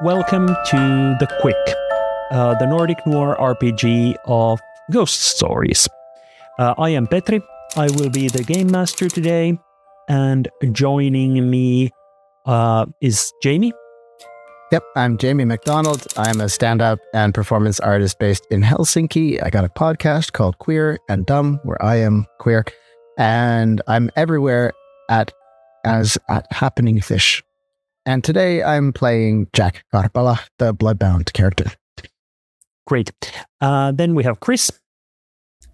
Welcome to the Quck, the Nordic Noir RPG of ghost stories. I am Petri. I will be the game master today, and joining me is Jamie. Yep, I'm Jamie MacDonald. I'm a stand-up and performance artist based in Helsinki. I got a podcast called Queer and Dumb, where I am queer, and I'm everywhere as Happening Fish. And today I'm playing Jack Karpala, the Bloodbound character. Great. Then we have Chris.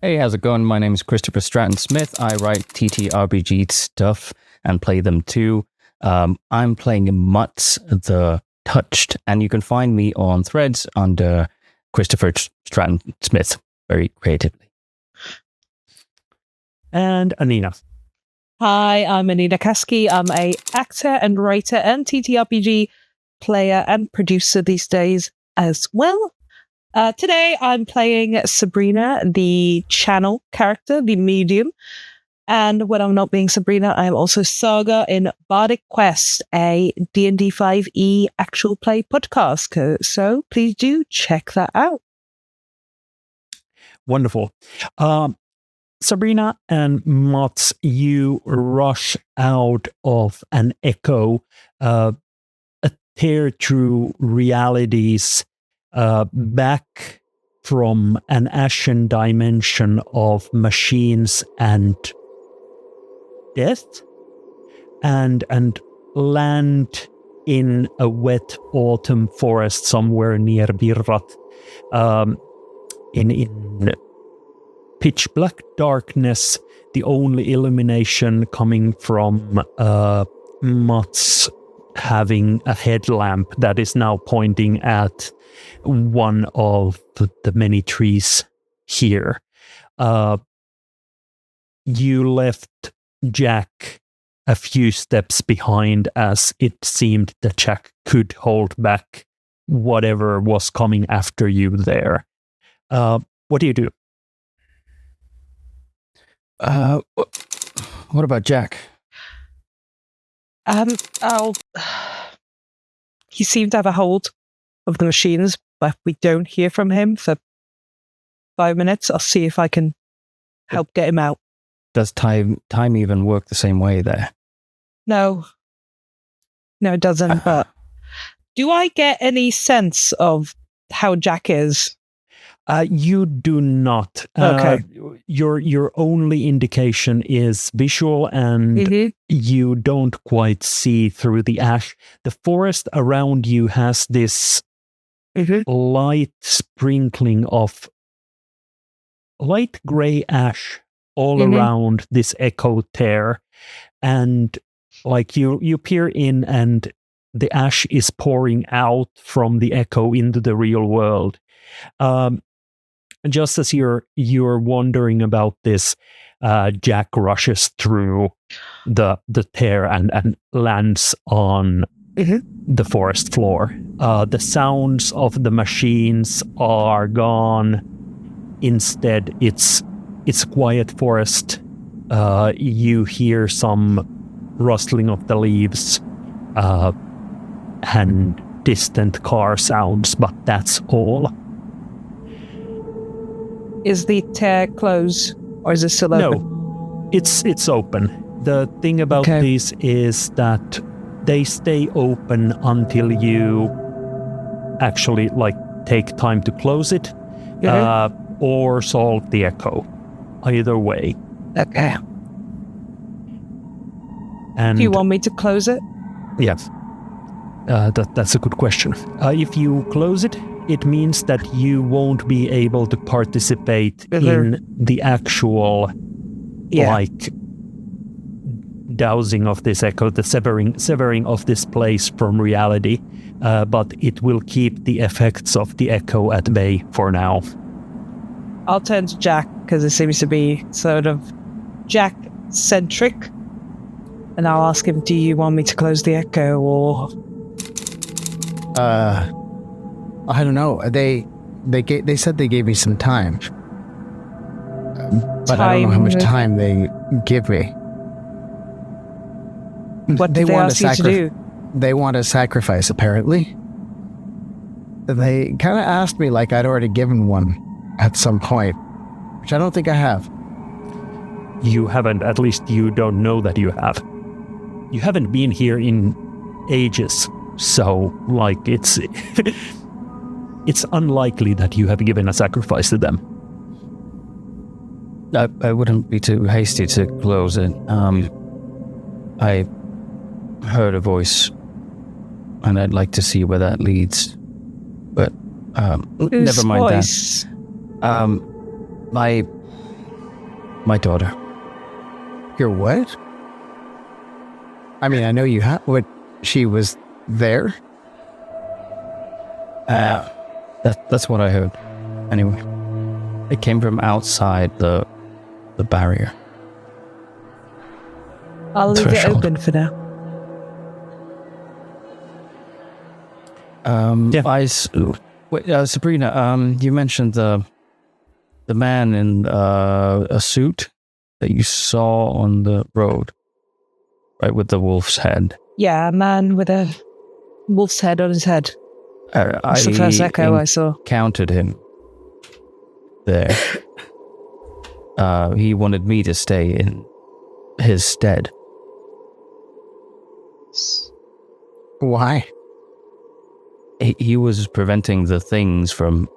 Hey, how's it going? My name is Christopher Stratton Smith. I write TTRPG stuff and play them too. I'm playing Mutz the Touched, and you can find me on Threads under Christopher Stratton Smith very creatively. And Annina. Hi, I'm Annina Kaski. I'm a actor and writer and TTRPG player and producer these days as well. Today I'm playing Sabrina, the channel character, the medium. And when I'm not being Sabrina, I'm also Saga in Bardic Quest, a D&D 5e actual play podcast. So please do check that out. Wonderful. Sabrina and Mutz, you rush out of an echo, tear through realities back from an ashen dimension of machines and death, and land in a wet autumn forest somewhere near Virrat, in pitch black darkness, the only illumination coming from Mutz having a headlamp that is now pointing at one of the many trees here. You left Jack a few steps behind, as it seemed that Jack could hold back whatever was coming after you there. What do you do? What about Jack? He seemed to have a hold of the machines, but we don't hear from him for 5 minutes. I'll see if I can help get him out. Does time even work the same way there? No, it doesn't. But do I get any sense of how Jack is? You do not. Okay. Your only indication is visual, and you don't quite see through the ash. The forest around you has this light sprinkling of light gray ash all around this echo tear, and like you peer in, and the ash is pouring out from the echo into the real world. Just as you're wondering about this, Jack rushes through the tear and lands on the forest floor. The sounds of the machines are gone. Instead, it's quiet forest. You hear some rustling of the leaves and distant car sounds, but that's all. Is the tear closed, or is it still open? No, it's open. The thing about these is that they stay open until you actually take time to close it, or solve the echo. Either way. Okay. And do you want me to close it? Yes. That's a good question. If you close it, it means that you won't be able to participate in the actual dousing of this echo, the severing of this place from reality, but it will keep the effects of the echo at bay for now. I'll turn to Jack, because it seems to be sort of Jack-centric, and I'll ask him, do you want me to close the echo, or... I don't know. They said they gave me some time, but I don't know how much time they give me. What did they ask you to do? They want a sacrifice, apparently. They kind of asked me like I'd already given one at some point, which I don't think I have. You haven't, at least you don't know that you have. You haven't been here in ages, so, like, it's unlikely that you have given a sacrifice to them. I wouldn't be too hasty to close it. I heard a voice, and I'd like to see where that leads. But never mind voice? that. My daughter. Your what? I mean, I know you have. What? She was there? That's what I heard. Anyway, it came from outside the barrier. I'll leave it Threshold. open for now. Sabrina, you mentioned the man in a suit that you saw on the road, right, with the wolf's head. Yeah, a man with a wolf's head on his head. That's the first echo I saw. Encountered him there. He wanted me to stay in his stead. Why? He was preventing the things from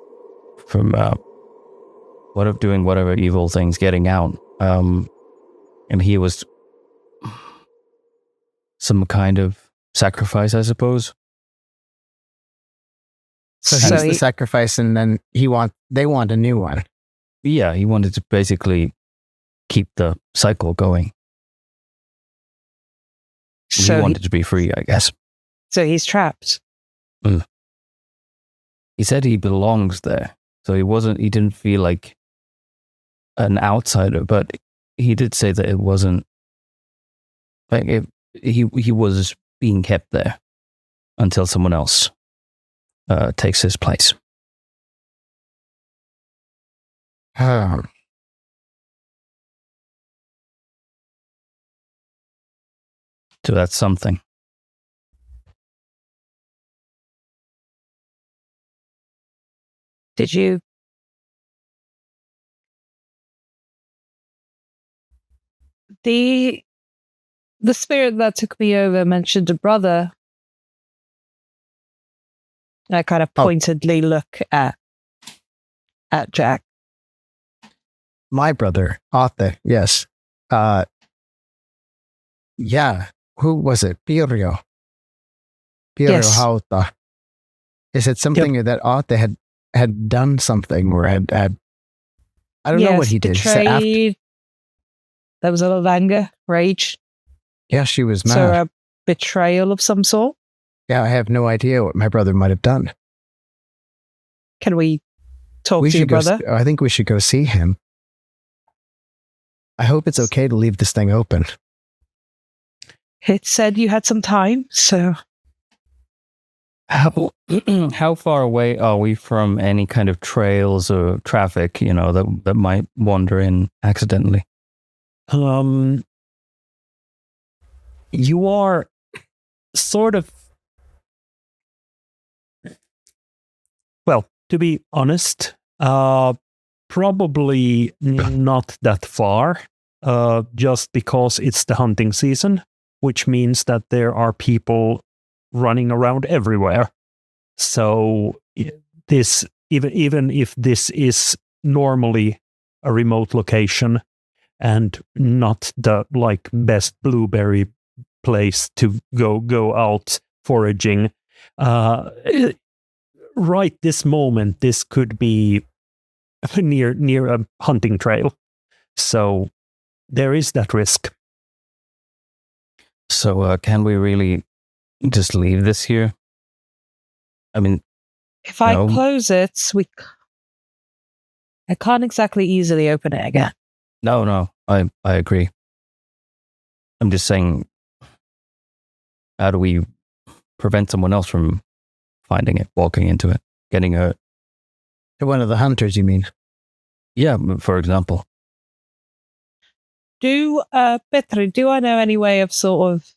doing whatever evil things getting out. And he was some kind of sacrifice, I suppose. So he's the sacrifice, and then they want a new one. Yeah, he wanted to basically keep the cycle going. He wanted to be free, I guess. So he's trapped. He said he belongs there, so he didn't feel like an outsider, but he did say that it wasn't like he was being kept there until someone else takes his place. Oh. So that's something. Did you? The spirit that took me over mentioned a brother. I kind of pointedly look at Jack. My brother, Autio, yes. Yeah. Who was it? Pirjo Yes. Hauta. Is it something that Autio had done something or had I don't know what he did. Betrayed. There was a lot of anger, rage. Yeah, she was mad. So a betrayal of some sort. Yeah, I have no idea what my brother might have done. Can we talk to your brother? I think we should go see him. I hope it's okay to leave this thing open. It said you had some time, so... How far away are we from any kind of trails or traffic, that might wander in accidentally? You are sort of... Well, to be honest, probably not that far, just because it's the hunting season, which means that there are people running around everywhere. So this, even if this is normally a remote location and not the best blueberry place to go out foraging, right this moment, this could be near a hunting trail. So there is that risk. So can we really just leave this here? I mean, if I close it, I can't exactly easily open it again. No, I agree. I'm just saying, how do we prevent someone else from finding it, walking into it, getting hurt? One of the hunters, you mean? Yeah, for example. Petri, do I know any way of sort of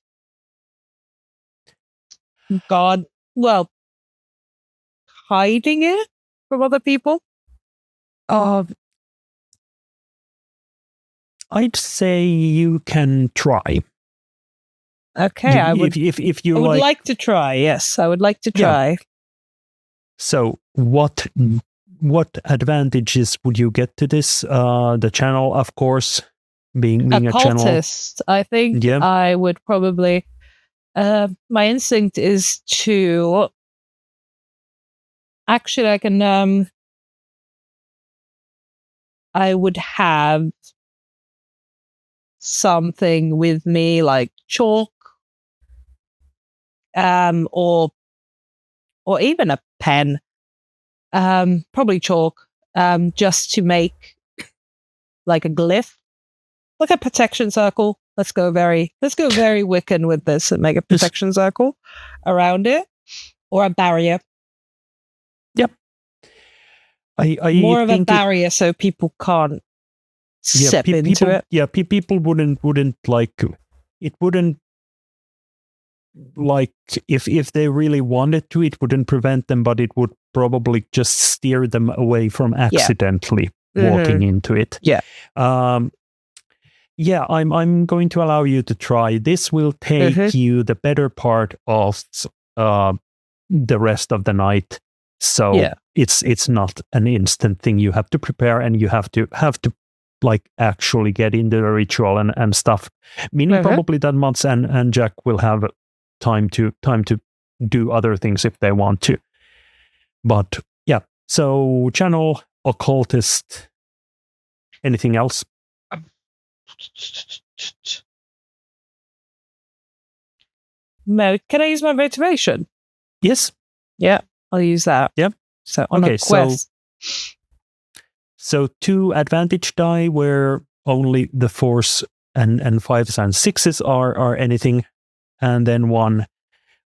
hiding it from other people? I'd say you can try. Okay, I would. If you I would like. like to try. Yes, I would like to try. So what advantages would you get to this? The channel, of course, being a channel. Occultist. I think I would probably. My instinct is to. Actually, I can. I would have something with me like chalk, or even a pen, probably chalk, just to make like a glyph, like a protection circle. Let's go very Wiccan with this and make a protection circle around it, or a barrier. Yep. I more of a barrier so people can't step into it. Yeah, people wouldn't like it. Wouldn't like if they really wanted to, it wouldn't prevent them, but it would probably just steer them away from accidentally walking into it. Yeah. Yeah, I'm going to allow you to try. This will take you the better part of the rest of the night. So it's not an instant thing. You have to prepare, and you have to like actually get into the ritual and stuff. Meaning probably that Mats and Jack will have time to do other things if they want to. But yeah, so channel, occultist, anything else? Can I use my motivation? Yes. Yeah, I'll use that. Yep. So on a quest. So 2 advantage die where only the 4s and 5s and 6s are anything, and then 1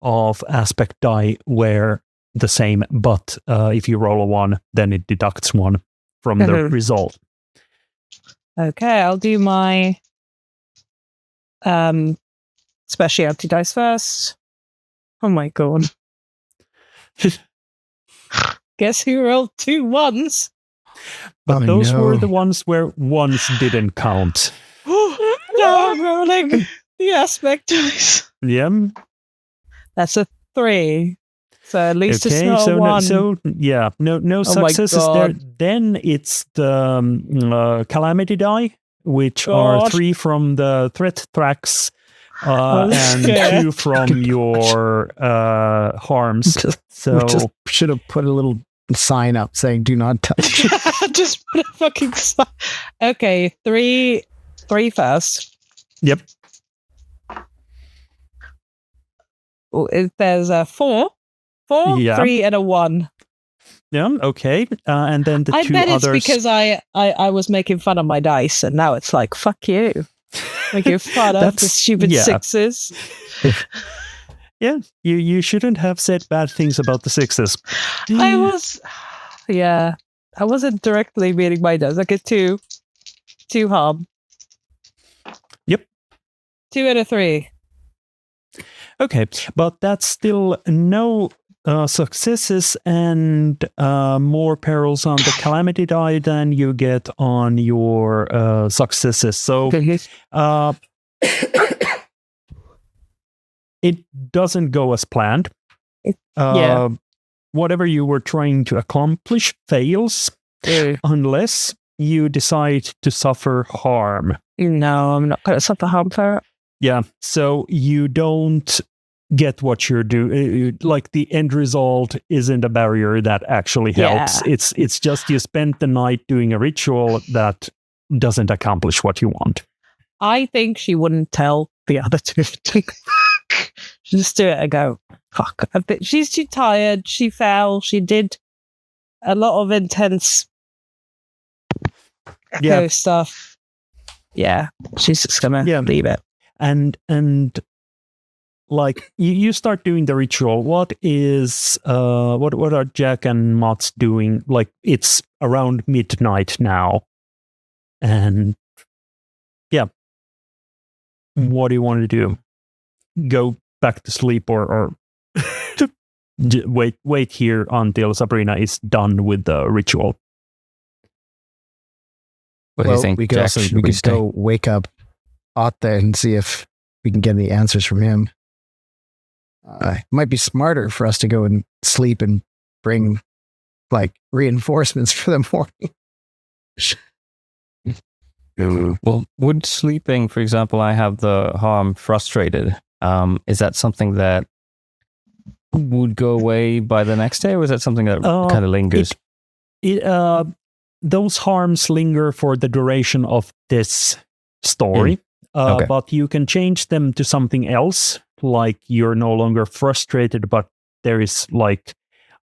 of aspect die where the same, but if you roll a 1, then it deducts 1 from the result. Okay, I'll do my specialty dice first. Oh my god. Guess who rolled 2 1s? But those were the ones where 1s didn't count. Now I'm rolling the aspect dice. Yeah. That's a 3. So at least it's not a 1. No successes there. Then it's the calamity die, which are 3 from the threat tracks and 2 from your harms. Just should have put a little sign up saying "Do not touch." Just put a fucking sign. Okay, 3 first. Yep. There's a 4, 3, and a 1. Yeah. Okay. And then the 2 others. I bet it's because I was making fun of my dice, and now it's like fuck you, making fun of the stupid 6s. Yeah, you shouldn't have said bad things about the 6s. I wasn't directly meaning my dice. I get 2 harm. Yep. 2 and a 3. Okay, but that's still no successes and more perils on the calamity die than you get on your successes. So it doesn't go as planned. Whatever you were trying to accomplish fails unless you decide to suffer harm. No, I'm not going to suffer harm for it. Yeah, so you don't get what you're doing. Like the end result isn't a barrier that actually helps. It's just you spent the night doing a ritual that doesn't accomplish what you want. I think she wouldn't tell the other 2. She'd just do it and go, fuck. She's too tired. She fell. She did a lot of intense echo stuff. Yeah, she's just gonna leave it. And like you start doing the ritual. What are Jack and Mats doing? Like it's around midnight now, and what do you want to do? Go back to sleep or wait here until Sabrina is done with the ritual. What do you think, we could Jack? also Should we we could stay? go wake up Autio and see if we can get any answers from him. It might be smarter for us to go and sleep and bring like reinforcements for the morning. Well, would sleeping, for example, I have the harm frustrated. Is that something that would go away by the next day, or is that something that kind of lingers? Those harms linger for the duration of this story, Okay. but you can change them to something else, like you're no longer frustrated, but there is like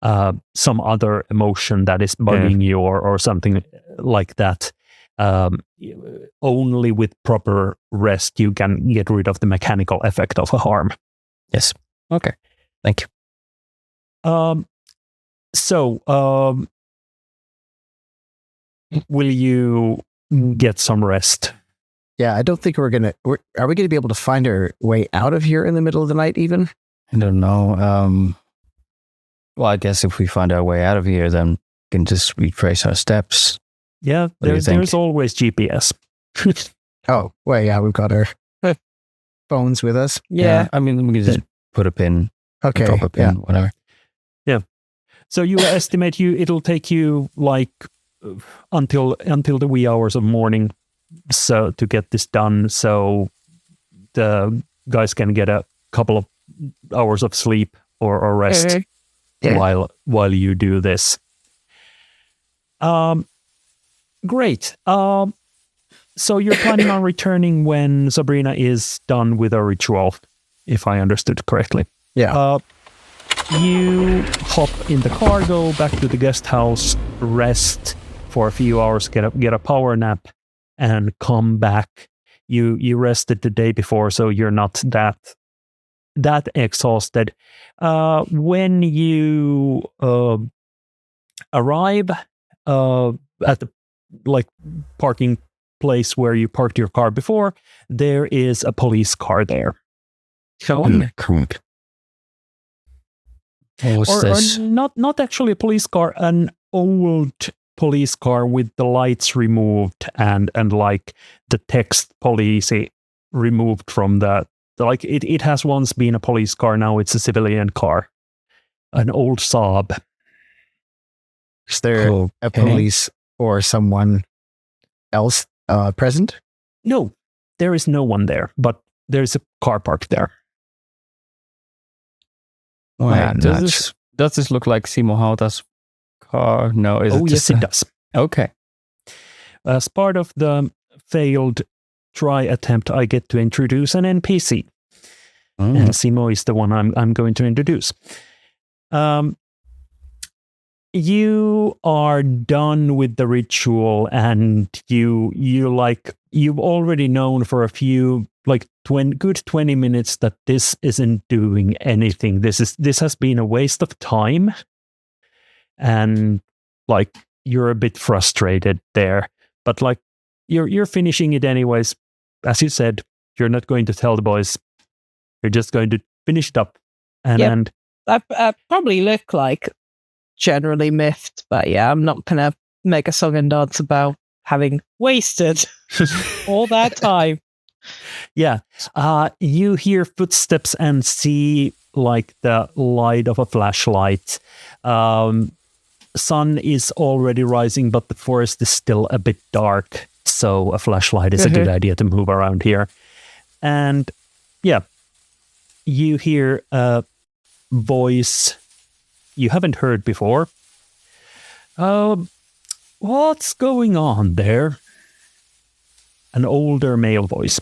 some other emotion that is bugging you or something like that. Only with proper rest you can get rid of the mechanical effect of a harm. Yes. Okay. Thank you. Will you get some rest? Yeah, I don't think are we going to be able to find our way out of here in the middle of the night even? I don't know. Well, I guess if we find our way out of here, then we can just retrace our steps. Yeah, do you think? there's always GPS. Oh, well, yeah, we've got our phones with us. Yeah. I mean, we can just put a pin, Okay. drop a pin, whatever. So you estimate it'll take you like until the wee hours of morning so to get this done, so the guys can get a couple of hours of sleep or rest while you do this. Great. So you're planning on returning when Sabrina is done with her ritual, if I understood correctly. Yeah. You hop in the car, go back to the guest house, rest for a few hours, get a power nap, and come back. You rested the day before, so you're not that exhausted. When you arrive at the parking place where you parked your car before, there is a police car there. What's this? Or not actually a police car, an old police car with the lights removed and like the text police removed from the it has once been a police car, now it's a civilian car. An old Saab. Is there a police or someone else present? No, there is no one there, but there's a car parked there. Wait, does this look like Simo Hauta's car? No, is it just yes, it does. Okay. As part of the failed try attempt, I get to introduce an NPC. And Simo is the one I'm going to introduce. You are done with the ritual, and you've already known for a few good 20 minutes that this isn't doing anything. This has been a waste of time, and you're a bit frustrated there. But you're finishing it anyways. As you said, you're not going to tell the boys. You're just going to finish it up, and I probably look like generally miffed, but yeah, I'm not gonna make a song and dance about having wasted all that time. Yeah, you hear footsteps and see the light of a flashlight. Sun is already rising, but the forest is still a bit dark, so a flashlight is a good idea to move around here. And yeah, you hear a voice you haven't heard before. What's going on there? An older male voice.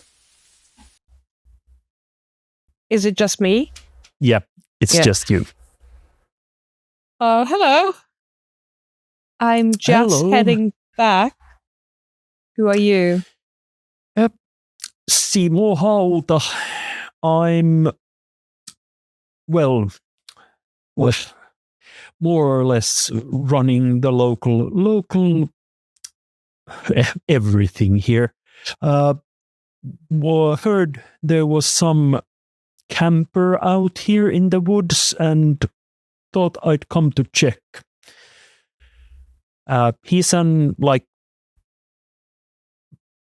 Is it just me? Yeah, it's just you. Hello. I'm just heading back. Who are you? Simo Hauta. I'm more or less running the local everything here. Heard there was some camper out here in the woods, and thought I'd come to check. He's an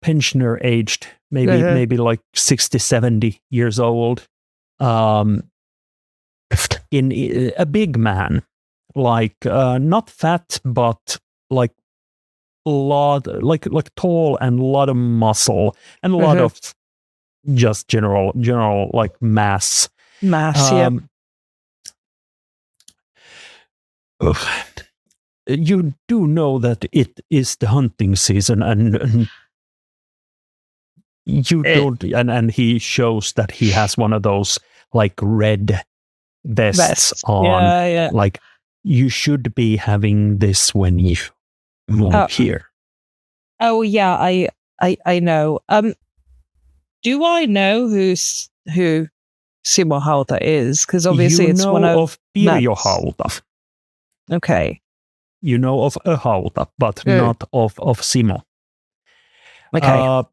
pensioner aged, maybe like 60, 70 years old. In a big man, not fat, but like tall and a lot of muscle and a lot of just general like mass. Yeah. You do know that it is the hunting season, and you don't, and he shows that he has one of those like red vests on. Yeah. Like, you should be having this when you move here. Oh yeah, I know. Do I know who Simo Hauta is? Because obviously it's one of Pirjo Hauta. Okay. You know of a Hauta, but not of Simo. Okay.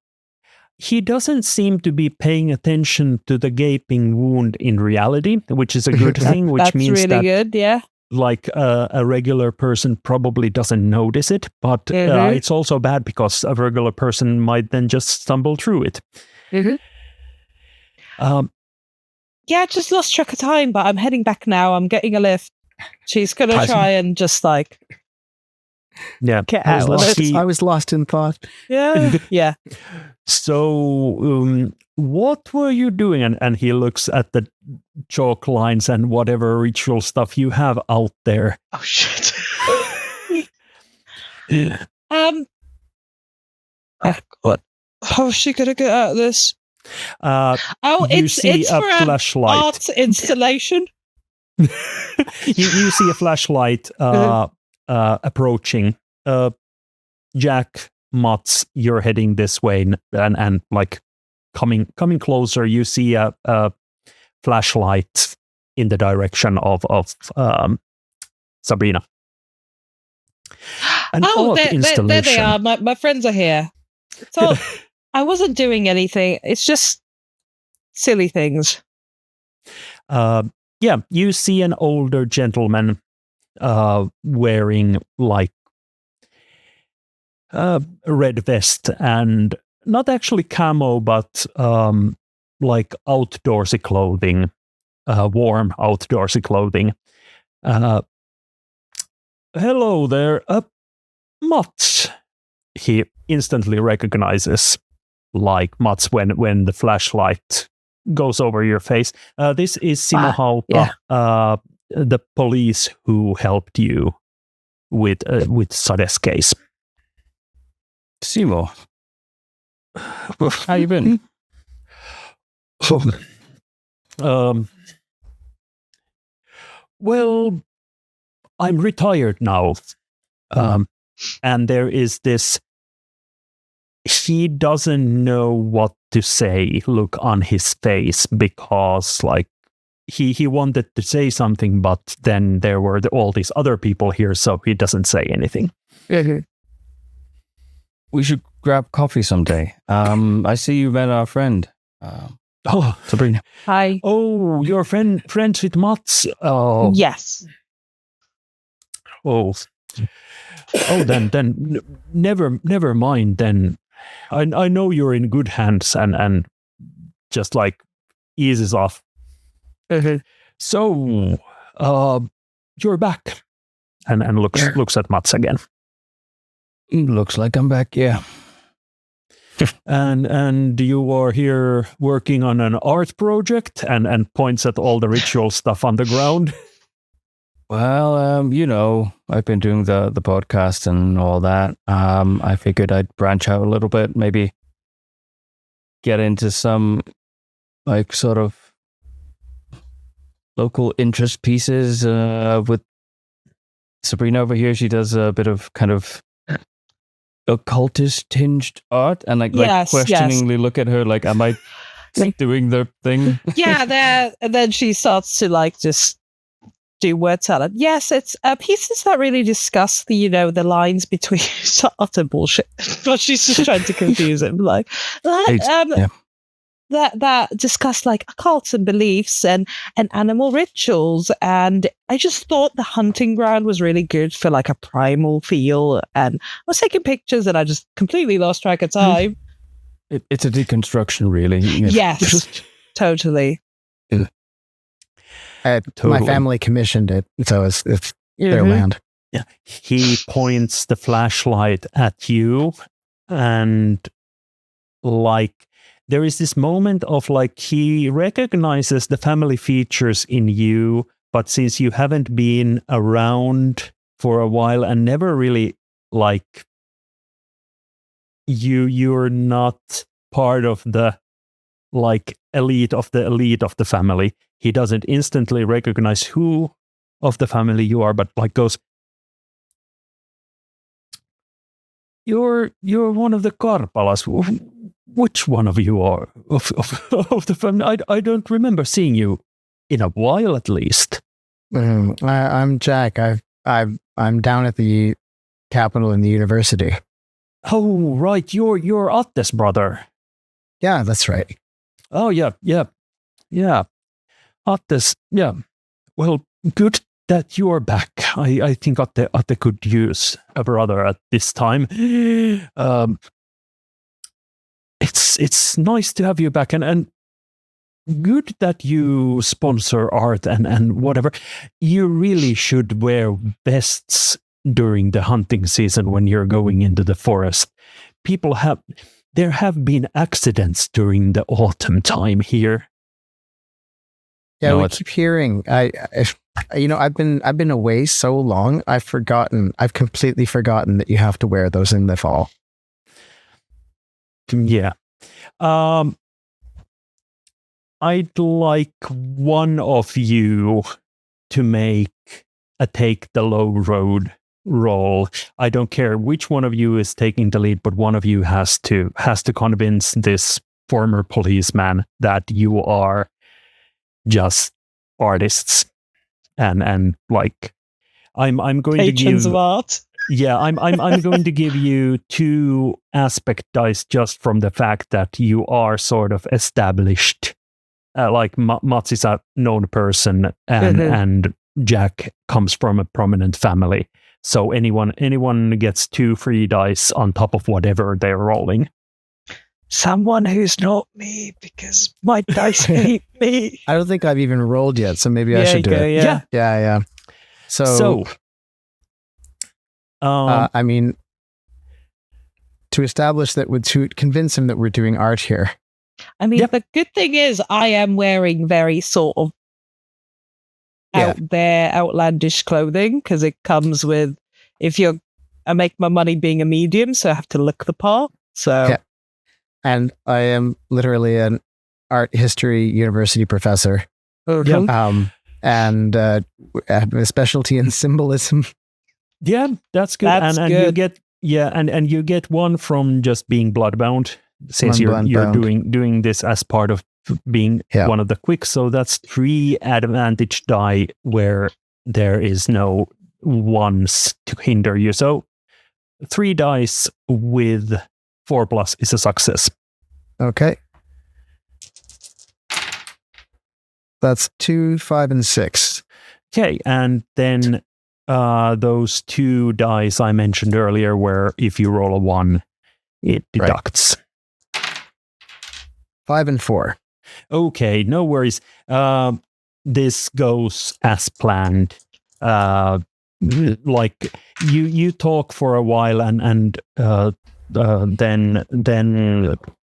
He doesn't seem to be paying attention to the gaping wound in reality, which is a good thing, which That's means really that good, yeah. like a regular person probably doesn't notice it, but it's also bad because a regular person might then just stumble through it. Yeah, I just lost track of time, but I'm heading back now. I'm getting a lift. She's going to try and just like get out of it. I was lost in thought. Yeah. Yeah. So, what were you doing? And he looks at the chalk lines and whatever ritual stuff you have out there. Oh shit. What? How's she gonna get out of this? It's for a flashlight. Art installation. you see a flashlight approaching. Jack, Mats, you're heading this way, and like coming closer, you see a flashlight in the direction of Sabrina. An odd installation. There they are. My friends are here. So I wasn't doing anything. It's just silly things. Yeah, you see an older gentleman wearing like a red vest and not actually camo, but like outdoorsy clothing, warm outdoorsy clothing. Hello there, Mats. He instantly recognizes like Mats when the flashlight goes over your face. This is Simo Hauta, the police who helped you with Sade's case. Simo, how you been? Well, I'm retired now. And there is this, he doesn't know what to say look on his face, because like he wanted to say something, but then there were all these other people here, so he doesn't say anything. We should grab coffee someday. I see you met our friend. Sabrina. Hi. Oh, your friends with Mats? Oh. Yes. Oh, then never mind. Then I know you're in good hands, and just like eases off. So, you're back, and looks at Mats again. Looks like I'm back. Yeah. and you are here working on an art project, and points at all the ritual stuff on the ground. Well, I've been doing the podcast and all that. I figured I'd branch out a little bit, maybe get into some like sort of local interest pieces with Sabrina over here. She does a bit of kind of occultist tinged art, and like questioningly look at her like, am I doing the thing? Yeah, and then she starts to like just do word salad. Yes, it's pieces that really discuss the lines between utter bullshit. But she's just trying to confuse him. that discussed like occults and beliefs and animal rituals, and I just thought the hunting ground was really good for like a primal feel. And I was taking pictures, and I just completely lost track of time. It's a deconstruction, really. Yes, totally. My family commissioned it, so it's their land. Yeah. He points the flashlight at you, and like there is this moment of like he recognizes the family features in you, but since you haven't been around for a while and never really like you're not part of the like elite of the family, he doesn't instantly recognize who of the family you are, but like goes, You're one of the Karpalas. Which one of you are of the family? I don't remember seeing you in a while, at least. I'm Jack. I'm down at the capital in the university. Oh, right. You're Atte's brother. Yeah, that's right. Oh, yeah. Atte's, yeah. Well, good that you're back. I think Atte could use a brother at this time. It's nice to have you back, and good that you sponsor art and whatever. You really should wear vests during the hunting season when you're going into the forest. There have been accidents during the autumn time here. Yeah, we keep hearing. I've been away so long. I've completely forgotten that you have to wear those in the fall. Yeah. I'd like one of you to make a take the low road roll. I don't care which one of you is taking the lead, but one of you has to convince this former policeman that you are just artists and like I'm going Patrons to give of art. Yeah, I'm going to give you 2 aspect dice just from the fact that you are sort of established. Like Mats is a known person, and Jack comes from a prominent family. So anyone gets 2 free dice on top of whatever they're rolling. Someone who's not me, because my dice hate me. I don't think I've even rolled yet, so maybe I should do it. Yeah. So I mean, to establish that, to convince him that we're doing art here. I mean, the good thing is I am wearing very sort of out there, outlandish clothing, because it comes with, I make my money being a medium, so I have to look the part. So, yeah. And I am literally an art history university professor. Okay. And I have a specialty in symbolism. Yeah, that's good. That's and good. You get and you get 1 from just being bloodbound, since you're doing this as part of being one of the Quck. So that's 3 advantage die where there is no ones to hinder you. So 3 dice with 4+ is a success. Okay. That's 2, 5, and 6. Okay, and then those 2 dice I mentioned earlier, where if you roll a 1, it deducts. 5 and 4. Okay, no worries. This goes as planned. Like you talk for a while, and then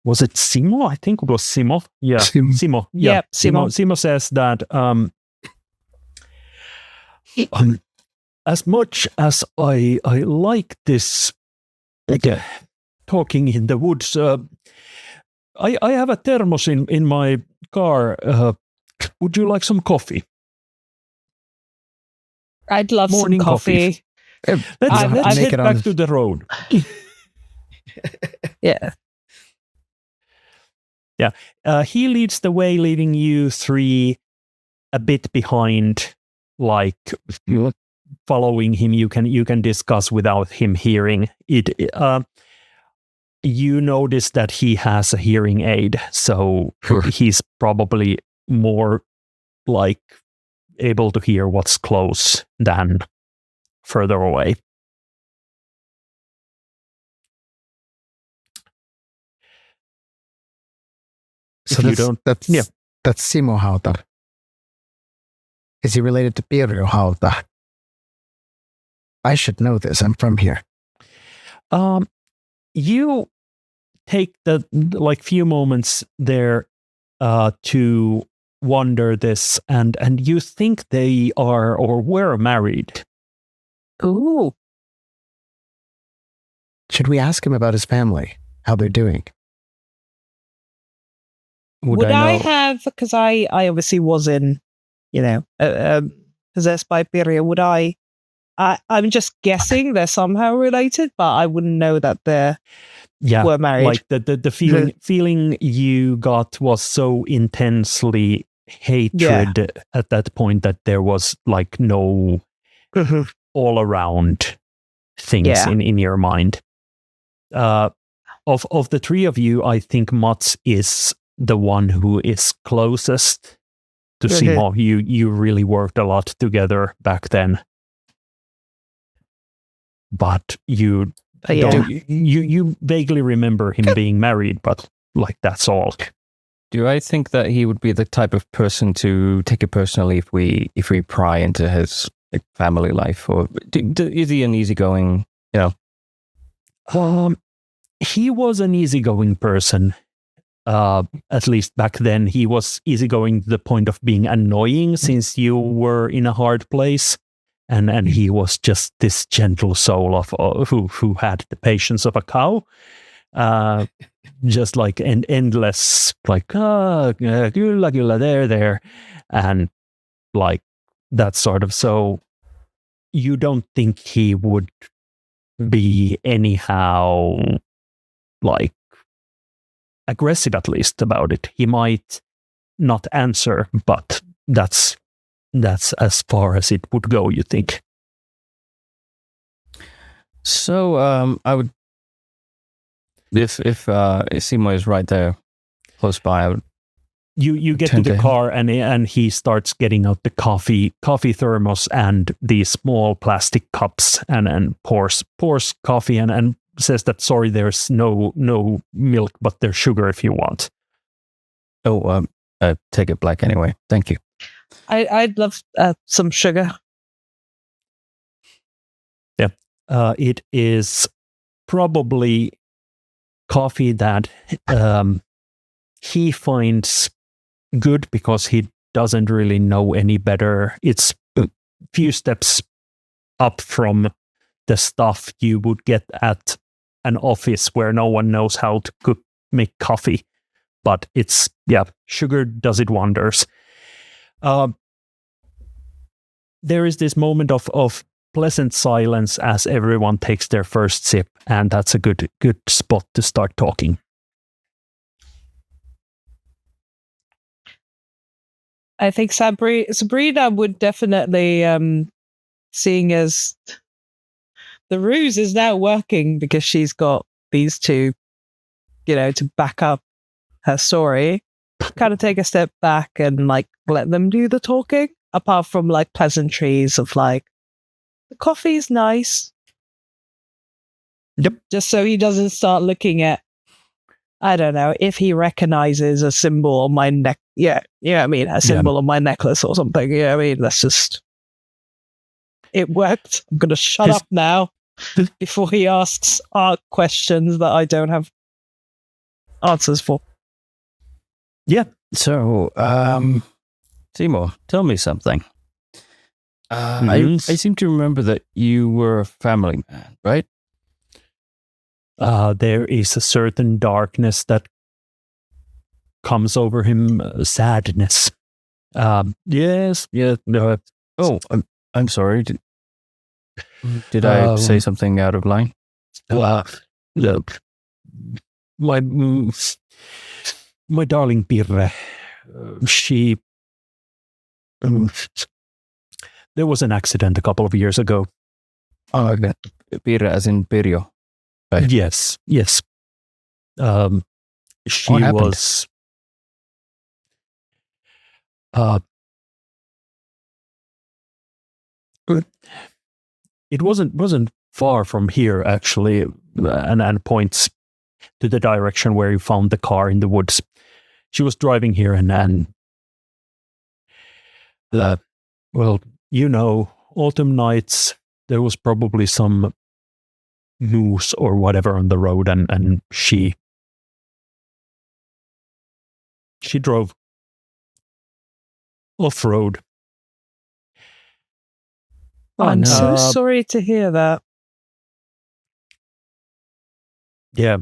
was it Simo? I think it was Simo. Yeah, Simo. Yeah, Yep, Simo. Simo says that as much as I like this talking in the woods, I have a thermos in my car. Would you like some coffee? I'd love Morning some coffee. Let's head back to the road. Yeah. Yeah. He leads the way, leading you 3 a bit behind, like following him. You can discuss without him hearing it. you notice that he has a hearing aid, so he's probably more like able to hear what's close than further away. So that's Simo Hauta. Is he related to Pirjo Hauta? I should know this. I'm from here. You take the few moments there to wonder this, and you think they are or were married. Ooh. Should we ask him about his family? How they're doing? Would I have, because I obviously was in, possessed by Pirjo, would I'm just guessing they're somehow related, but I wouldn't know that they were married. Like the feeling you got was so intensely hatred at that point that there was like no all around things in your mind. Of the three of you, I think Mats is the one who is closest to Simo. You really worked a lot together back then. But you vaguely remember him being married, but like that's all. Do I think that he would be the type of person to take it personally if we pry into his family life, or is he an easygoing? He was an easygoing person. At least back then, he was easygoing to the point of being annoying, since you were in a hard place. And he was just this gentle soul of who had the patience of a cow, just like an endless kyllä there, and like that sort of. So you don't think he would be anyhow like aggressive, at least about it. He might not answer, but that's as far as it would go, you think? So I would, if Simo is right there close by, I would. You get to the car and he starts getting out the coffee thermos and these small plastic cups and pours coffee and says that sorry, there's no milk, but there's sugar if you want. Oh, take it black anyway. Thank you. I'd love some sugar. Yeah, it is probably coffee that he finds good because he doesn't really know any better. It's a few steps up from the stuff you would get at an office where no one knows how to make coffee. But it's, sugar does it wonders. There is this moment of pleasant silence as everyone takes their first sip, and that's a good spot to start talking. I think Sabrina would definitely, seeing as the ruse is now working because she's got these two, to back up her story, kind of take a step back and like let them do the talking, apart from like pleasantries of like, the coffee's nice. Yep. Just so he doesn't start looking at, I don't know, if he recognizes a symbol on my neck. Yeah, I mean, a symbol on my necklace or something. Yeah, I mean, that's just, it worked. I'm going to shut up now before he asks questions that I don't have answers for. Yeah. So, Seymour, tell me something. I seem to remember that you were a family man, right? There is a certain darkness that comes over him, sadness. Yes. No. Oh, I'm sorry. Did I say something out of line? My darling Pirre, she. There was an accident a couple of years ago. Pirre as in Pirjo. Right. Yes. She What happened? was it wasn't far from here actually, and points to the direction where you found the car in the woods. She was driving here and well, autumn nights, there was probably some moose or whatever on the road, and she drove off-road. I'm so sorry to hear that. Yeah.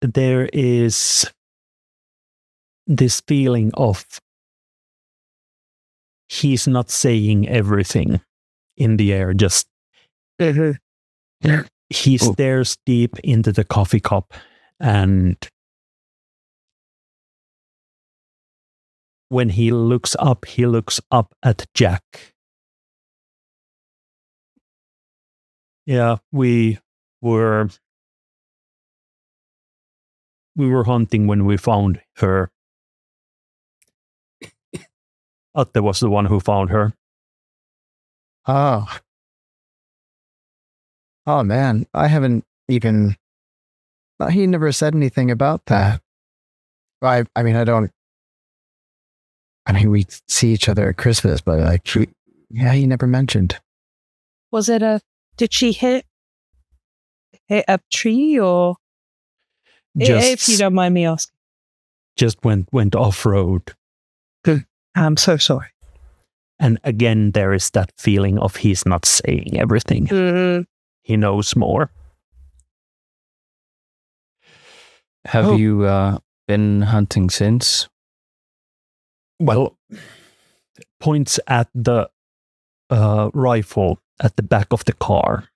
There is this feeling of he's not saying everything in the air, just he stares deep into the coffee cup, and when he looks up at Jack. Yeah, we were hunting when we found her. Atte was the one who found her. Oh man, I haven't even. He never said anything about that. I mean, we see each other at Christmas, but he never mentioned. Was it did she hit a tree, or if you don't mind me asking? Just went off-road. I'm so sorry. And again, there is that feeling of he's not saying everything. Mm-hmm. He knows more. Have you been hunting since? Well, points at the rifle at the back of the car.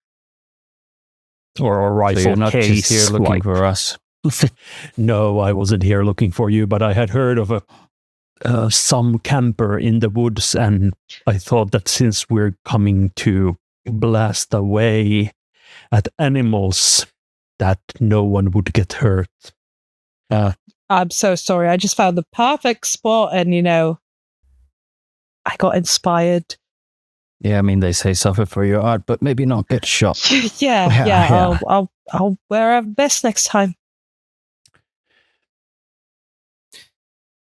Or a rifle so you're not case. Just here looking for us? No, I wasn't here looking for you, but I had heard of some camper in the woods, and I thought that since we're coming to blast away at animals, that no one would get hurt. I'm so sorry. I just found the perfect spot, and I got inspired. Yeah, I mean, they say suffer for your art, but maybe not get shot. Yeah. I'll wear our best next time.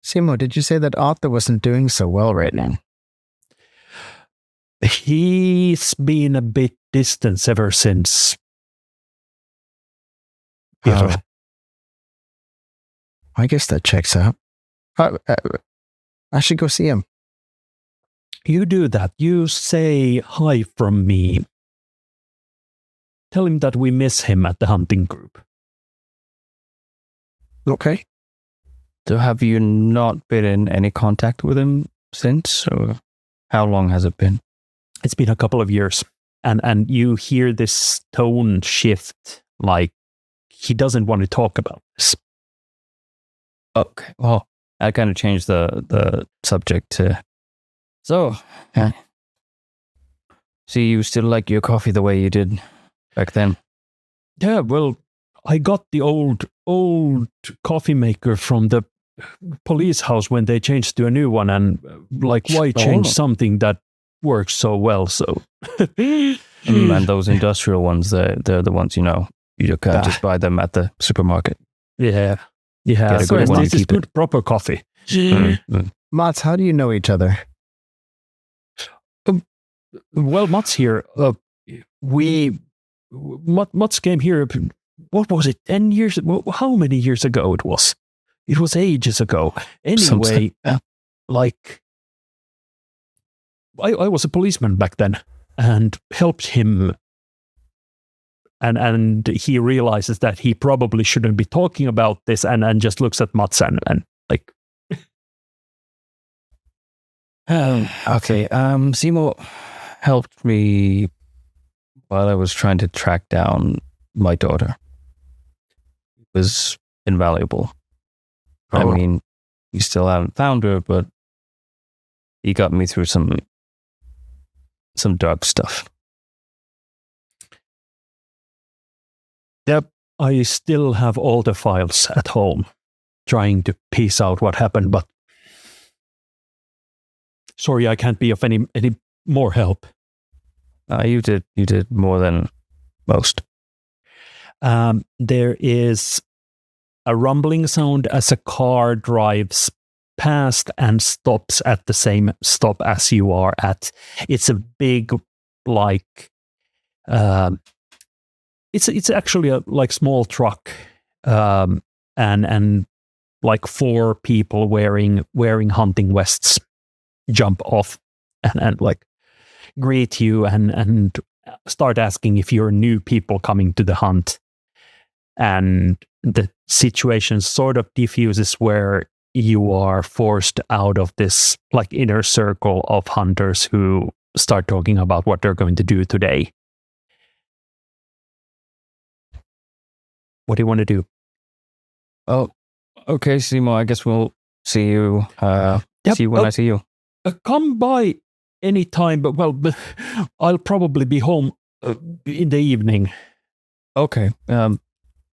Simo, did you say that Autio wasn't doing so well right now? He's been a bit distant ever since. Oh. I guess that checks out. I should go see him. You do that. You say hi from me. Tell him that we miss him at the hunting group. Okay. So have you not been in any contact with him since, or how long has it been? It's been a couple of years, and you hear this tone shift, like he doesn't want to talk about this. Okay, well, I kind of changed the subject to. So, see, you still like your coffee the way you did back then? Yeah, well, I got the old coffee maker from the police house when they changed to a new one, and why change something that works so well? So, and those industrial ones, they're the ones you can't just buy them at the supermarket. Yeah. So this is good proper coffee. Mats, how do you know each other? Well, Mats here. Mats came here. What was it? 10 years? How many years ago it was? It was ages ago. Anyway, I was a policeman back then and helped him. And he realizes that he probably shouldn't be talking about this, and just looks at Mats and like. Okay. Simo helped me while I was trying to track down my daughter. It was invaluable. I mean, we still haven't found her, but he got me through some dark stuff. Yep. I still have all the files at home, trying to piece out what happened, but sorry, I can't be of any more help. You did more than most. There is a rumbling sound as a car drives past and stops at the same stop as you are at. It's a big, like, it's actually a like small truck, and like 4 people wearing hunting vests jump off and like greet you and start asking if you're new people coming to the hunt. And the situation sort of diffuses where you are forced out of this like inner circle of hunters who start talking about what they're going to do today. What do you want to do? Oh, okay, Simo. I guess we'll see you. Yep. See you when I see you. Come by any time, but I'll probably be home in the evening. Okay.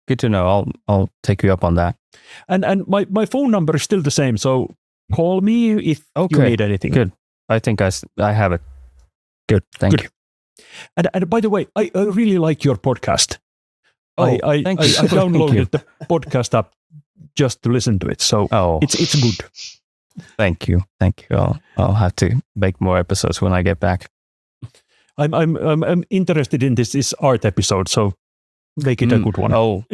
Good to know. I'll take you up on that. And my phone number is still the same, so call me if you need anything. Good. I think I have it. Good. Thank you. And by the way, I really like your podcast. Oh, I thank you. downloaded the podcast app just to listen to it, so it's good. Thank you. I'll have to make more episodes when I get back. I'm interested in this art episode, so make it a good one. Oh,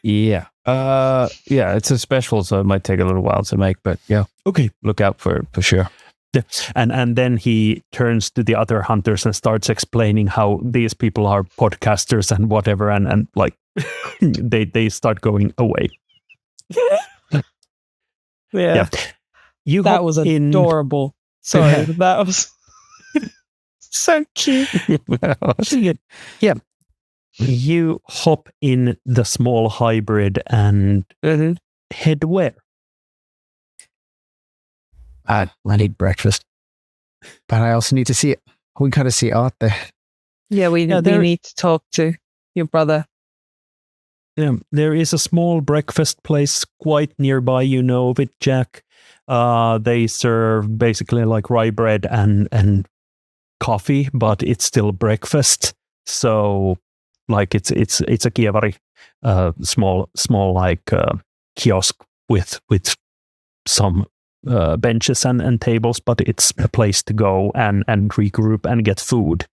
yeah. Yeah, it's a special, so it might take a little while to make, but yeah. Okay. Look out for it for sure. Yeah. And then he turns to the other hunters and starts explaining how these people are podcasters and whatever, and like they start going away. Yeah. That was adorable. Sorry, that was so cute. Yeah. You hop in the small hybrid and head where? I need breakfast. But I also need to see it. We gotta see Autio. Yeah, we need to talk to your brother. Yeah, there is a small breakfast place quite nearby, you know of it, Jack. They serve basically like rye bread and coffee, but it's still breakfast. So like it's a kievari, small like kiosk with some benches and tables, but it's a place to go and regroup and get food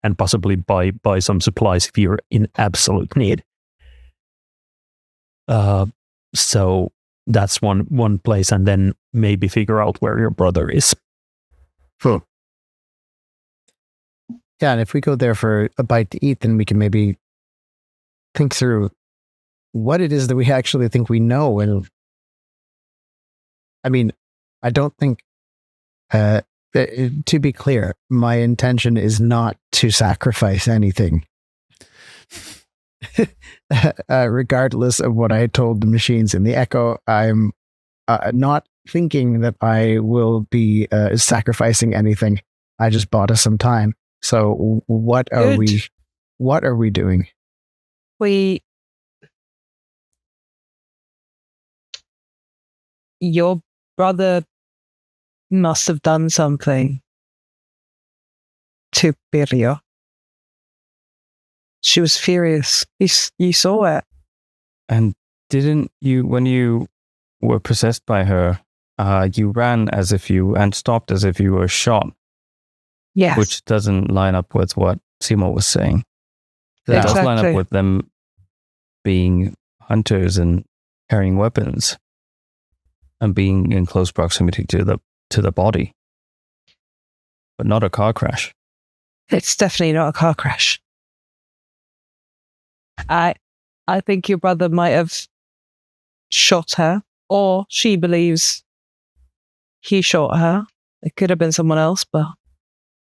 and possibly buy some supplies if you're in absolute need. So that's one place, and then maybe figure out where your brother is. Yeah, and if we go there for a bite to eat, then we can maybe think through what it is that we actually think we know. And I mean, I don't think, to be clear, my intention is not to sacrifice anything. Regardless of what I told the machines in the Echo, I'm not thinking that I will be sacrificing anything. I just bought us some time. So what are we doing? Your brother must have done something to Birya. She was furious. You saw it. And didn't you, when you were possessed by her, you ran and stopped as if you were shot? Yes. Which doesn't line up with what Simo was saying. It does line up with them being hunters and carrying weapons and being in close proximity to the body. But not a car crash. It's definitely not a car crash. I think your brother might have shot her, or she believes he shot her. It could have been someone else, but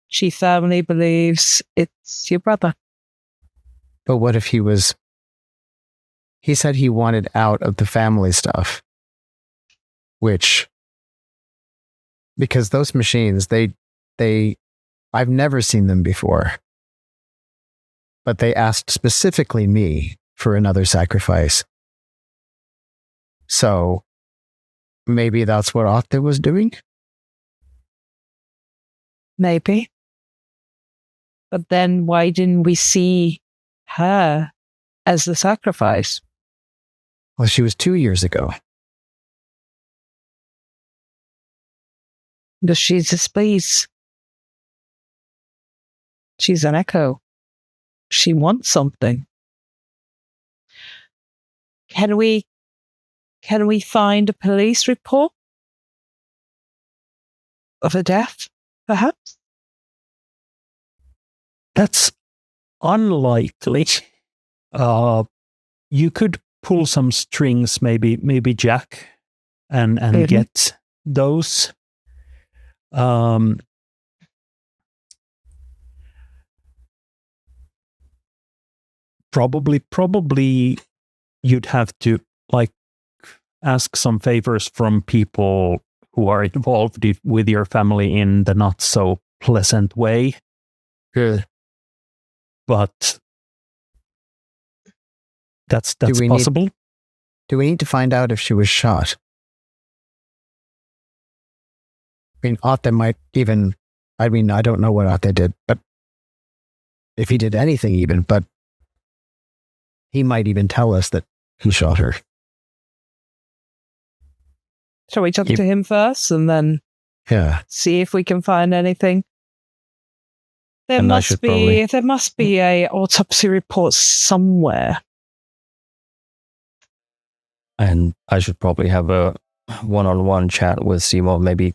she firmly believes it's your brother. But what if he said he wanted out of the family stuff, because those machines, I've never seen them before. but they asked specifically me for another sacrifice. So maybe that's what Autio was doing? Maybe. But then why didn't we see her as the sacrifice? Well, she was 2 years ago. Because she's a space. She's an echo. She wants something. Can we find a police report of a death, perhaps? That's unlikely. You could pull some strings, maybe Jack, and get those. Probably you'd have to ask some favors from people who are involved with your family in the not so pleasant way. Good. But that's possible. Do we need to find out if she was shot? I mean, Autio might even... I don't know what Autio did, but if he did anything even, but he might even tell us that he shot her. Shall we talk to him first and then see if we can find anything? There must be a autopsy report somewhere. And I should probably have a one-on-one chat with Seymour, maybe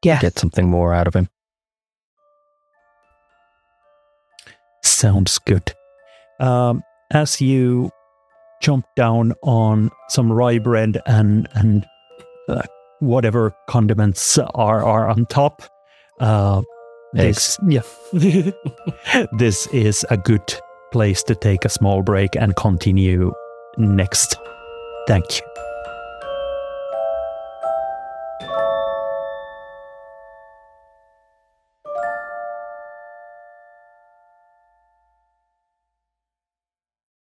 get something more out of him. Sounds good. As you jump down on some rye bread and whatever condiments are on top, this is a good place to take a small break and continue next. Thank you.